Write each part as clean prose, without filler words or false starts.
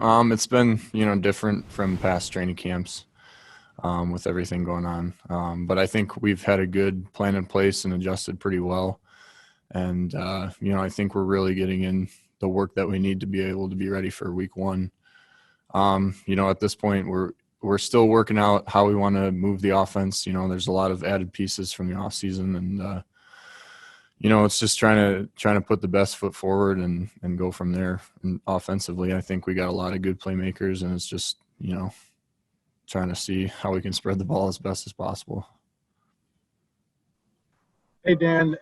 It's been, different from past training camps, with everything going on. But I think we've had a good plan in place and adjusted pretty well. And, I think we're really getting in the work that we need to be able to be ready for week one. At this point, we're still working out how we want to move the offense. There's a lot of added pieces from the off season, and it's just trying to put the best foot forward and go from there. And offensively, I think we got a lot of good playmakers, and it's just trying to see how we can spread the ball as best as possible. Hey, Dan,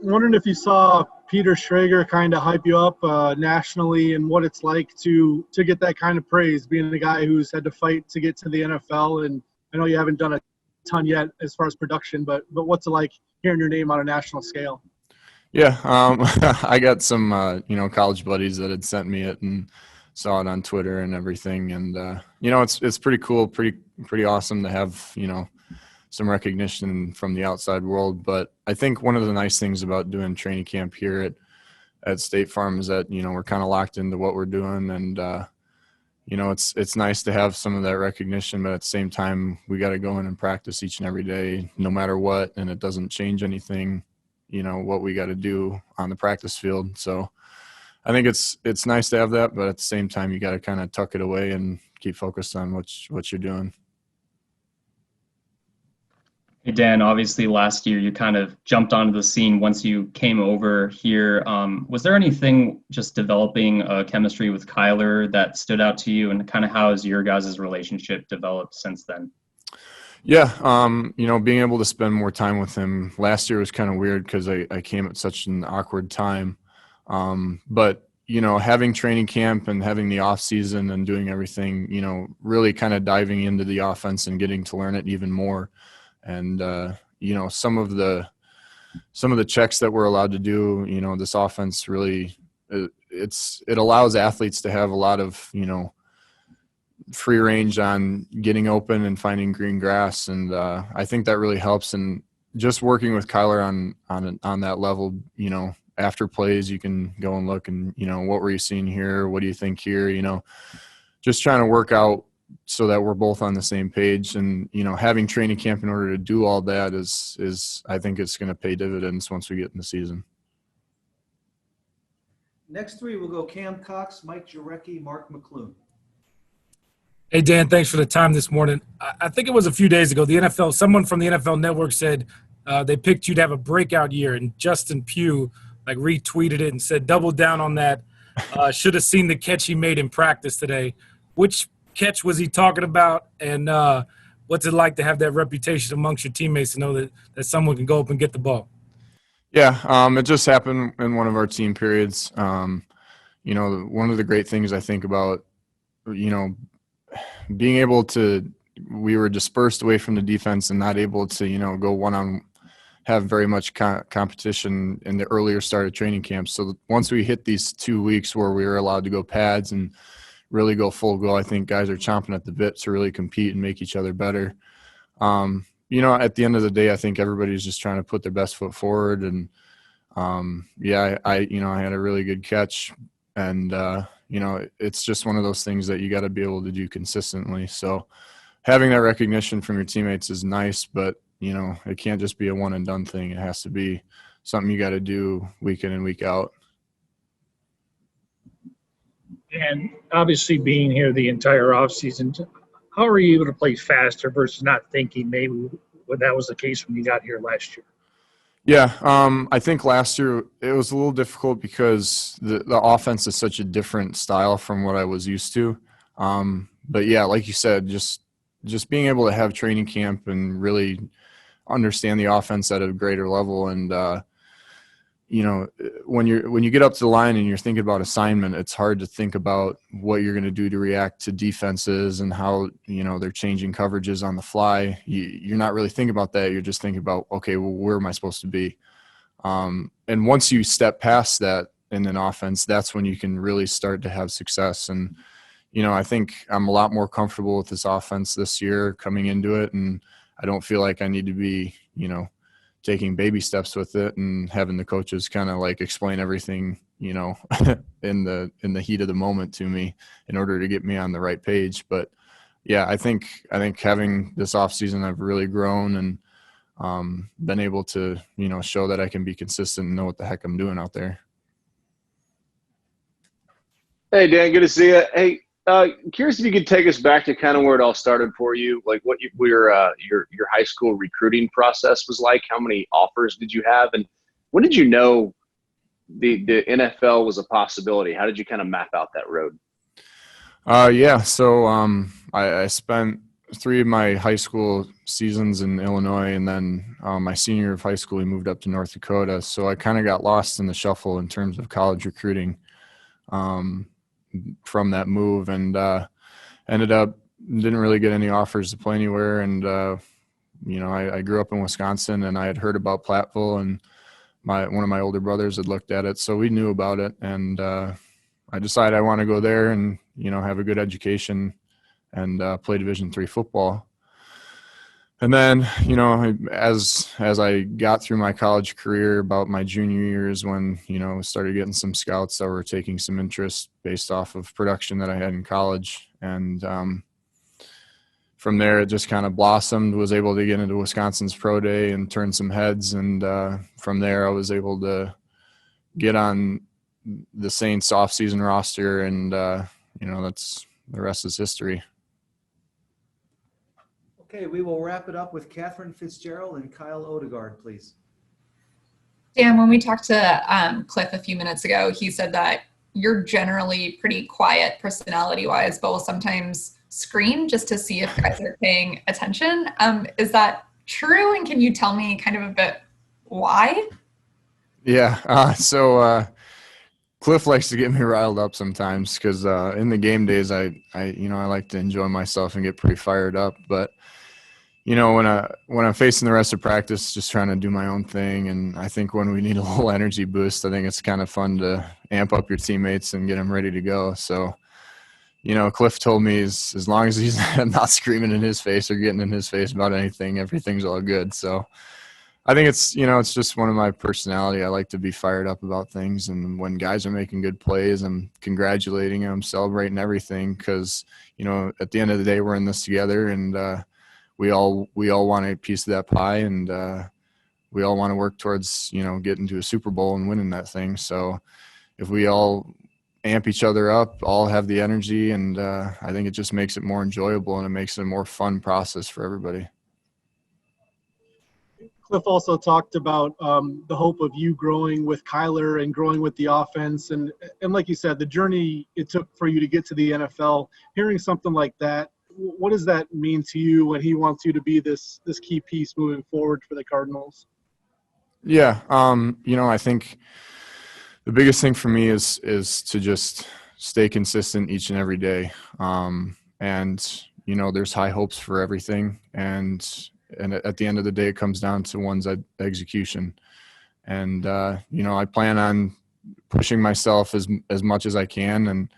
wondering if you saw Peter Schrager kind of hype you up nationally and what it's like to get that kind of praise, being the guy who's had to fight to get to the NFL. And I know you haven't done a ton yet as far as production, but what's it like hearing your name on a national scale? Yeah, I got some college buddies that had sent me it and saw it on Twitter and everything, and it's pretty cool, pretty awesome to have some recognition from the outside world. But I think one of the nice things about doing training camp here at State Farm is that we're kind of locked into what we're doing, and it's nice to have some of that recognition, but at the same time we got to go in and practice each and every day no matter what, and it doesn't change anything what we got to do on the practice field. So I think it's nice to have that, but at the same time you got to kind of tuck it away and keep focused on what you're doing. Hey, Dan, obviously last year you kind of jumped onto the scene once you came over here. Was there anything just developing chemistry with Kyler that stood out to you, and kind of how has your guys' relationship developed since then? Yeah, being able to spend more time with him last year was kind of weird because I came at such an awkward time. But having training camp and having the off season and doing everything, really kind of diving into the offense and getting to learn it even more. And some of the checks that we're allowed to do, this offense really it allows athletes to have a lot of free range on getting open and finding green grass, and I think that really helps. And just working with Kyler on that level, after plays you can go and look and what were you seeing here, what do you think here, just trying to work out so that we're both on the same page. And having training camp in order to do all that is I think it's going to pay dividends once we get in the season. Next three will go Cam Cox, Mike Jurecki, Mark McClune. Hey, Dan, thanks for the time this morning. I think it was a few days ago, someone from the NFL Network said they picked you to have a breakout year, and Justin Pugh retweeted it and said, double down on that. Should have seen the catch he made in practice today. Which catch was he talking about, and what's it like to have that reputation amongst your teammates to know that someone can go up and get the ball? Yeah, it just happened in one of our team periods. One of the great things I think about, being able to, we were dispersed away from the defense and not able to, go have very much competition in the earlier start of training camp. So once we hit these 2 weeks where we were allowed to go pads and really go full go, I think guys are chomping at the bit to really compete and make each other better. At the end of the day, I think everybody's just trying to put their best foot forward. And I had a really good catch, and it's just one of those things that you got to be able to do consistently. So having that recognition from your teammates is nice, but it can't just be a one and done thing. It has to be something you got to do week in and week out. And obviously being here the entire offseason, how are you able to play faster versus not thinking maybe when that was the case when you got here last year? Yeah, I think last year it was a little difficult because the offense is such a different style from what I was used to. But yeah, like you said, just being able to have training camp and really understand the offense at a greater level. And when you get up to the line and you're thinking about assignment, it's hard to think about what you're going to do to react to defenses and how they're changing coverages on the fly. You're not really thinking about that. You're just thinking about, okay, well, where am I supposed to be? And once you step past that in an offense, that's when you can really start to have success. And I think I'm a lot more comfortable with this offense this year coming into it, and I don't feel like I need to be taking baby steps with it and having the coaches kind of explain everything you know, in the heat of the moment to me in order to get me on the right page. But yeah, I think having this off season, I've really grown and been able to, you know, show that I can be consistent and know what the heck I'm doing out there. Hey, Dan, good to see you. Hey, curious if you could take us back to kind of where it all started for you, like what your high school recruiting process was like. How many offers did you have, and when did you know the NFL was a possibility? How did you kind of map out that road? Yeah, so I spent 3 of my high school seasons in Illinois, and then my senior year of high school, we moved up to North Dakota. So I kind of got lost in the shuffle in terms of college recruiting from that move, and ended up didn't really get any offers to play anywhere. And you know, I grew up in Wisconsin, and I had heard about Platteville, and one of my older brothers had looked at it, so we knew about it. And I decided I want to go there and, you know, have a good education and play Division III football. And then, you know, as I got through my college career, about my junior years, when, you know, started getting some scouts that were taking some interest based off of production that I had in college. And from there, it just kind of blossomed, was able to get into Wisconsin's Pro Day and turn some heads. And from there, I was able to get on the Saints off-season roster, and you know, that's the rest is history. Okay, we will wrap it up with Catherine Fitzgerald and Kyle Odegaard, please. Dan, when we talked to Cliff a few minutes ago, he said that you're generally pretty quiet personality-wise, but will sometimes scream just to see if guys are paying attention. Is that true? And can you tell me kind of a bit why? Yeah, so Cliff likes to get me riled up sometimes because in the game days, I you know, I like to enjoy myself and get pretty fired up. But you know, when I'm facing the rest of practice, just trying to do my own thing, and I think when we need a little energy boost, I think it's kind of fun to amp up your teammates and get them ready to go. So, you know, Cliff told me as long as he's not screaming in his face or getting in his face about anything, everything's all good. So I think it's, you know, it's just one of my personality. I like to be fired up about things, and when guys are making good plays, I'm congratulating them, celebrating everything, because, you know, at the end of the day, we're in this together, and we all want a piece of that pie, and we all want to work towards, you know, getting to a Super Bowl and winning that thing. So if we all amp each other up, all have the energy, and I think it just makes it more enjoyable, and it makes it a more fun process for everybody. Cliff also talked about the hope of you growing with Kyler and growing with the offense. And like you said, the journey it took for you to get to the NFL. Hearing something like that, what does that mean to you when he wants you to be this key piece moving forward for the Cardinals? Yeah, you know, I think the biggest thing for me is to just stay consistent each and every day. And, you know, there's high hopes for everything. And at the end of the day, it comes down to one's execution. And, you know, I plan on pushing myself as much as I can. And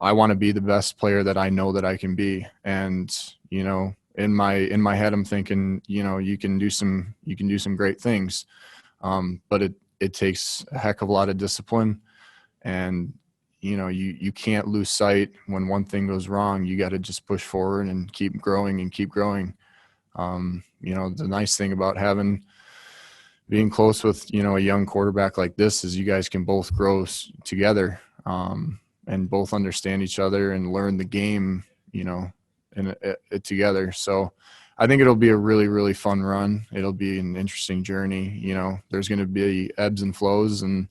I want to be the best player that I know that I can be. And, you know, in my head, I'm thinking, you know, you can do some great things. But it takes a heck of a lot of discipline, and, you know, you can't lose sight when one thing goes wrong. You got to just push forward and keep growing and keep growing. You know, the nice thing about being close with, you know, a young quarterback like this is you guys can both grow together, and both understand each other and learn the game, you know, and it together. So I think it'll be a really, really fun run. It'll be an interesting journey. You know, there's going to be ebbs and flows, and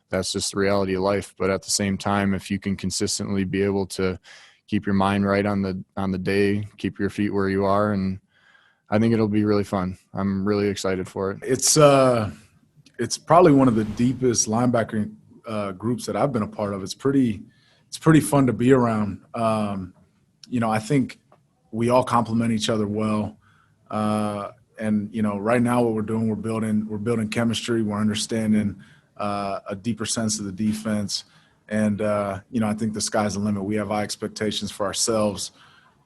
that's just the reality of life. But at the same time, if you can consistently be able to keep your mind right on the day, keep your feet where you are, and I think it'll be really fun. I'm really excited for it. It's probably one of the deepest linebacker groups that I've been a part of. It's pretty fun to be around. You know, I think we all complement each other well. And, you know, right now what we're doing, we're building chemistry. We're understanding a deeper sense of the defense. And, you know, I think the sky's the limit. We have high expectations for ourselves,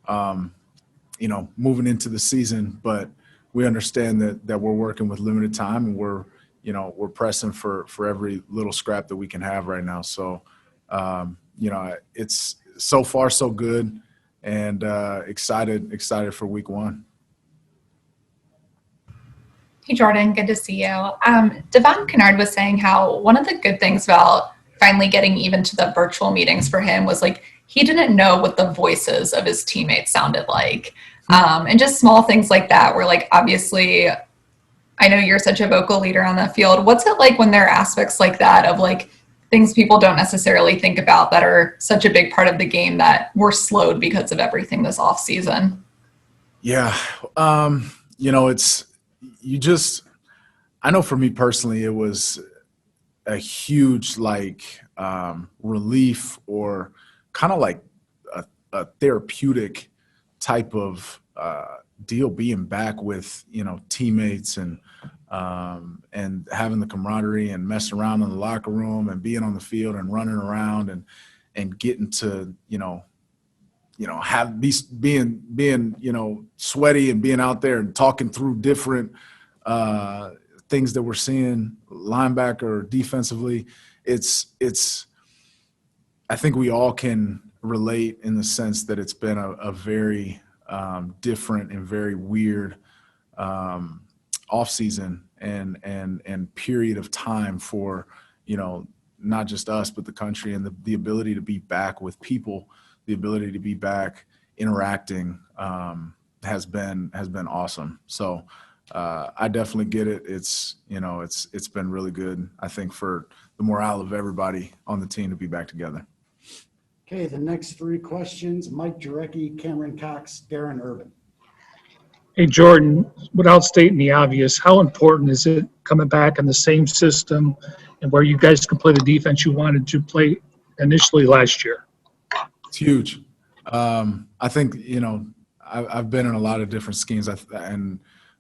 you know, moving into the season, but we understand that we're working with limited time, and we're, we're pressing for every little scrap that we can have right now. So, it's so far so good, and excited for week 1. Hey, Jordan, good to see you. Devon Kennard was saying how one of the good things about finally getting even to the virtual meetings for him was like he didn't know what the voices of his teammates sounded like. And just small things like that where, like, obviously, I know you're such a vocal leader on the field. What's it like when there are aspects like that of like things people don't necessarily think about that are such a big part of the game that were slowed because of everything this off season? Yeah. I know for me personally, it was a huge relief, or kind of like a therapeutic type of deal, being back with teammates and having the camaraderie and messing around in the locker room and being on the field and running around and getting to being sweaty and being out there and talking through different things that we're seeing, linebacker or defensively. I think we all can relate in the sense that it's been a very different and very weird off season and period of time for not just us but the country, and the ability to be back with people, the ability to be back interacting has been awesome. So I definitely get it. It's been really good, I think, for the morale of everybody on the team to be back together. Okay, the next 3 questions: Mike Jurecki, Cameron Cox, Darren Urban. Hey, Jordan, without stating the obvious, how important is it coming back in the same system and where you guys can play the defense you wanted to play initially last year? It's huge. I think, I've been in a lot of different schemes, and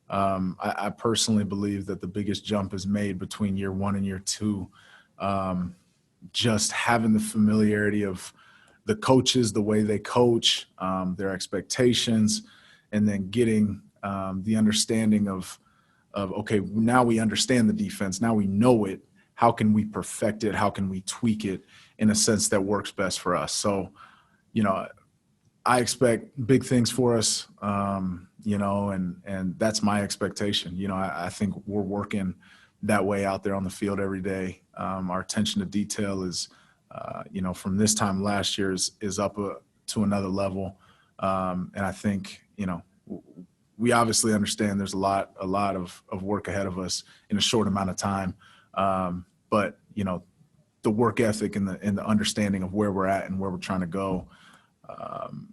I personally believe that the biggest jump is made between year 1 and year 2. Just having the familiarity of the coaches, the way they coach, their expectations, and then getting the understanding of okay, now we understand the defense, now we know it. How can we perfect it? How can we tweak it in a sense that works best for us? So, I expect big things for us, and that's my expectation. I think we're working that way out there on the field every day. Our attention to detail is, from this time last year is up to another level. And I think, we obviously understand there's a lot of work ahead of us in a short amount of time. But, the work ethic and the understanding of where we're at and where we're trying to go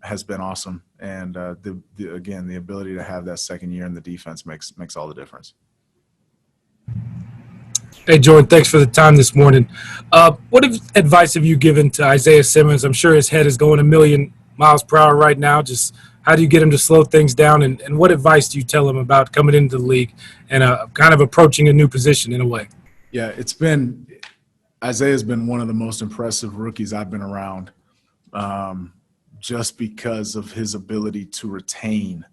has been awesome. And the ability to have that second year in the defense makes all the difference. Hey, Jordan, thanks for the time this morning. What advice have you given to Isaiah Simmons? I'm sure his head is going a million miles per hour right now. Just how do you get him to slow things down? And what advice do you tell him about coming into the league and kind of approaching a new position in a way? Yeah, Isaiah's been one of the most impressive rookies I've been around, just because of his ability to retain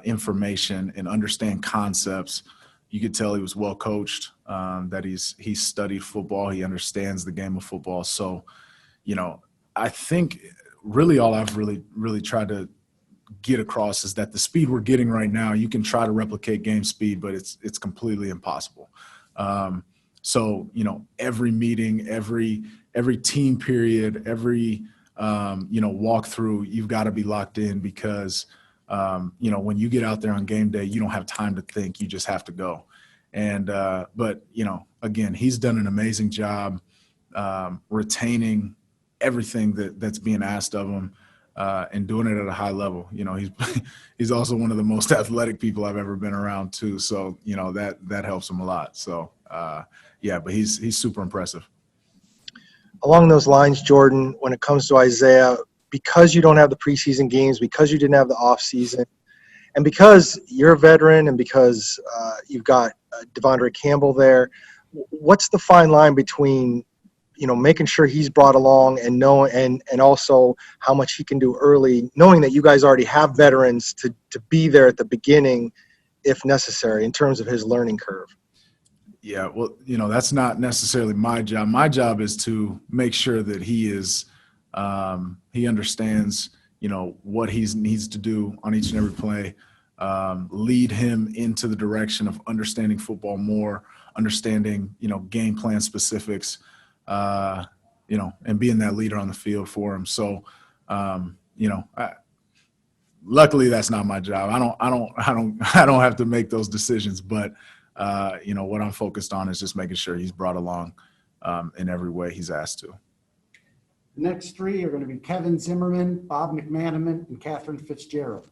information and understand concepts. You could tell he was well coached, that he's studied football. He understands the game of football. So, I think really all I've really tried to get across is that the speed we're getting right now, you can try to replicate game speed, but it's completely impossible. So, every meeting, every team period, every walkthrough, you've got to be locked in because when you get out there on game day, you don't have time to think. You just have to go. And but again, he's done an amazing job retaining everything that's being asked of him and doing it at a high level. He's also one of the most athletic people I've ever been around too. So that helps him a lot. So but he's super impressive. Along those lines, Jordan, when it comes to Isaiah, because you don't have the preseason games, because you didn't have the off season, and because you're a veteran, and because you've got Devondre Campbell there, what's the fine line between making sure he's brought along and and also how much he can do early, knowing that you guys already have veterans to be there at the beginning if necessary in terms of his learning curve? Yeah, well, that's not necessarily my job. My job is to make sure that he is he understands, what he needs to do on each and every play, lead him into the direction of understanding football more, understanding, game plan specifics, and being that leader on the field for him. So, luckily that's not my job. I don't have to make those decisions, but what I'm focused on is just making sure he's brought along in every way he's asked to. The next three are going to be Kevin Zimmerman, Bob McManaman, and Catherine Fitzgerald.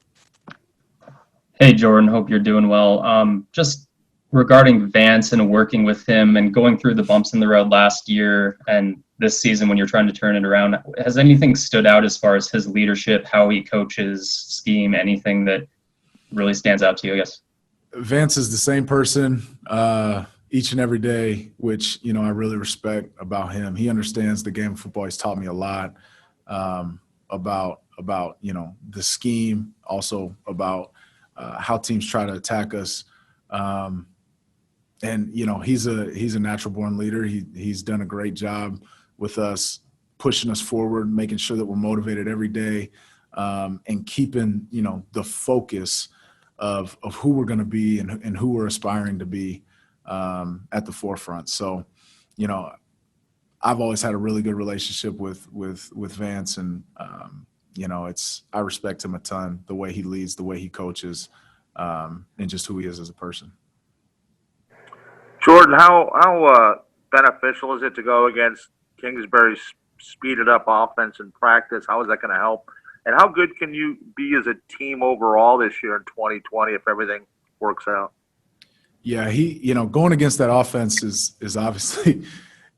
Hey, Jordan, hope you're doing well. Just regarding Vance and working with him and going through the bumps in the road last year and this season when you're trying to turn it around, has anything stood out as far as his leadership, how he coaches, scheme, anything that really stands out to you, I guess? Vance is the same person each and every day, which, I really respect about him. He understands the game of football. He's taught me a lot about the scheme, also about how teams try to attack us. And he's a natural born leader. He's done a great job with us, pushing us forward, making sure that we're motivated every day, and keeping, the focus of who we're going to be and who we're aspiring to be at the forefront. So, I've always had a really good relationship with Vance, and I respect him a ton, the way he leads, the way he coaches, and just who he is as a person. Jordan, how beneficial is it to go against Kingsbury's speeded up offense in practice? How is that going to help? And how good can you be as a team overall this year in 2020 if everything works out? Yeah, going against that offense is obviously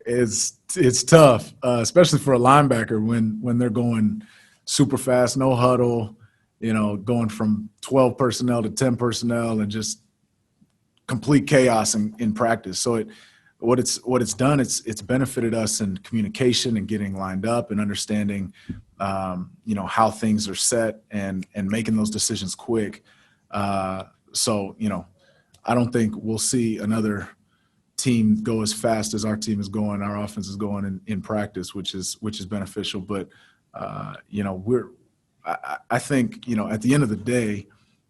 it's tough, especially for a linebacker when they're going super fast, no huddle, going from 12 personnel to 10 personnel and just complete chaos in practice. So what it's done, it's benefited us in communication and getting lined up and understanding, how things are set and making those decisions quick. So, I don't think we'll see another team go as fast as our team is going, our offense is going in practice, which is beneficial. But, I think, at the end of the day,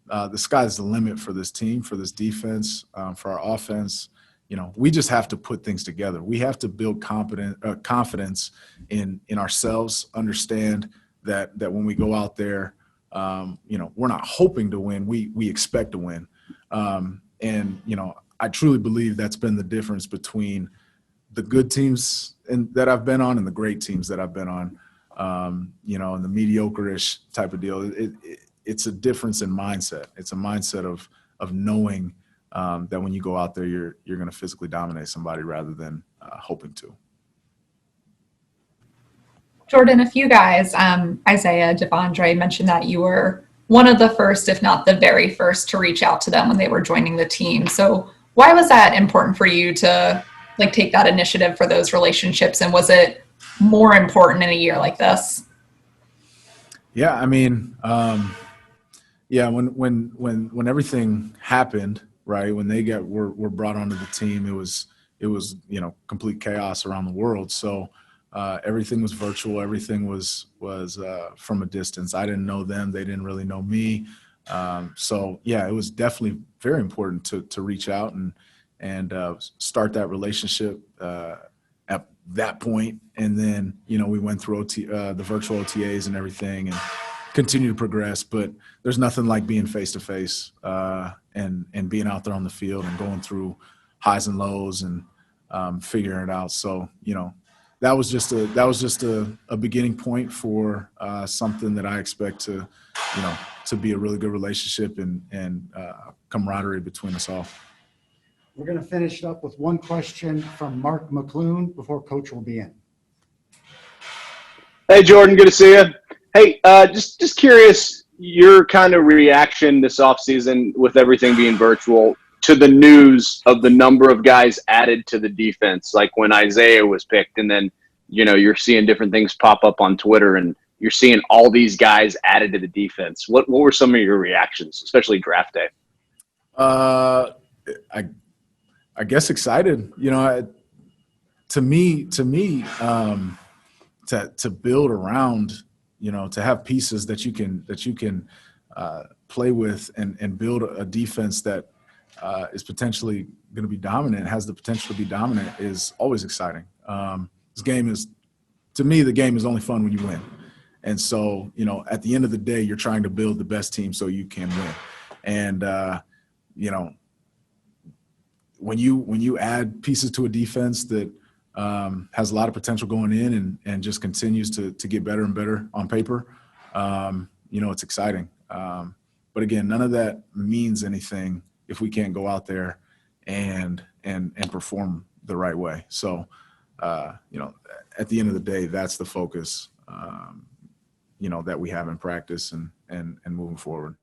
the sky's the limit for this team, for this defense, for our offense. We just have to put things together. We have to build confidence in ourselves, understand that when we go out there, we're not hoping to win. We expect to win. And I truly believe that's been the difference between the good teams that I've been on and the great teams that I've been on, and the mediocre-ish type of deal. It's a difference in mindset. It's a mindset of knowing that when you go out there, you're going to physically dominate somebody rather than hoping to. Jordan, a few guys, Isaiah, Devondre, mentioned that you were one of the first, if not the very first, to reach out to them when they were joining the team. So why was that important for you to take that initiative for those relationships? And was it more important in a year like this? Yeah, I mean, when everything happened, right, when they were brought onto the team, it was complete chaos around the world. So everything was virtual. Everything was from a distance. I didn't know them. They didn't really know me. So yeah, it was definitely very important to reach out and start that relationship at that point. And then, we went through the virtual OTAs and everything and continue to progress, but there's nothing like being face to face and being out there on the field and going through highs and lows and figuring it out. So, that was just a beginning point for something that I expect to be a really good relationship and camaraderie between us all. We're going to finish up with one question from Mark McClune before Coach will be in. Hey, Jordan, good to see you. Hey, just curious, your kind of reaction this offseason with everything being virtual to the news of the number of guys added to the defense, like when Isaiah was picked, and then, you're seeing different things pop up on Twitter and you're seeing all these guys added to the defense. What were some of your reactions, especially draft day? I I guess excited. You know, to me, to build around, you know, to have pieces that you can play with and build a defense that is potentially going to be dominant, has the potential to be dominant, is always exciting. This game is, to me, the game is only fun when you win. And so, you know, at the end of the day, you're trying to build the best team so you can win. And, you know, when you add pieces to a defense that has a lot of potential going in and just continues to get better and better on paper, you know, it's exciting. But again, none of that means anything if we can't go out there and perform the right way. So, you know, at the end of the day, that's the focus, you know, that we have in practice and moving forward.